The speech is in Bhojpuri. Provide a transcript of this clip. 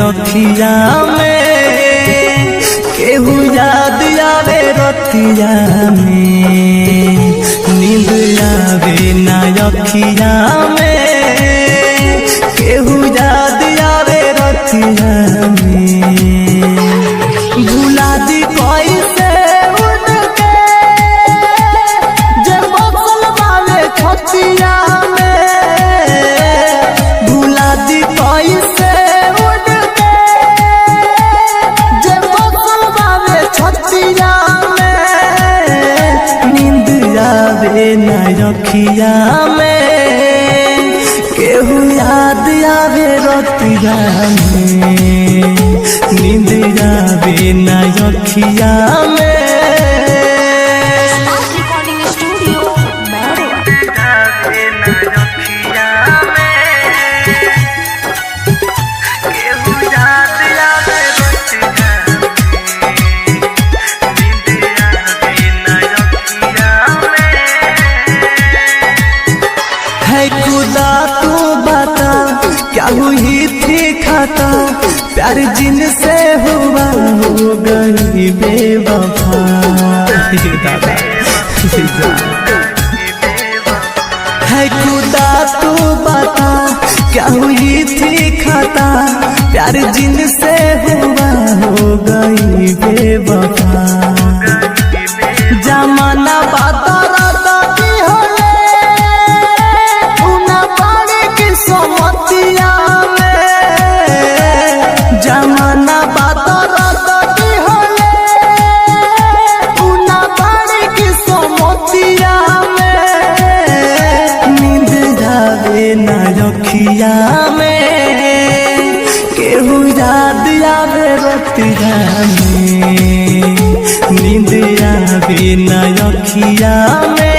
अखिया में केहू याद आवे रतिया में नींद आवे ना अखिया में केहू याद आवे रतिया में भुला दी कैसे उनके जे बसल वाले छतिया में भुला दी कैसे उनके जे बसल वाले छतिया में नींद आवे ना अखिया में केहू याद आवे रतिया में नींद आवे ना अखिया में खुदा तू बता क्या हुई थी खाता प्यार जिनसे हुआ हो गई बेवफा है खुदा तू बता क्या हुई थी खाता प्यार जिनसे हुआ हो गई बेवफा जमाना बाता जमाना बाती होले उना बाड़ी की सोमतिया में नींद आवे ना अखिया में केहू याद आवे रतिया में नींद आवे ना अखिया में।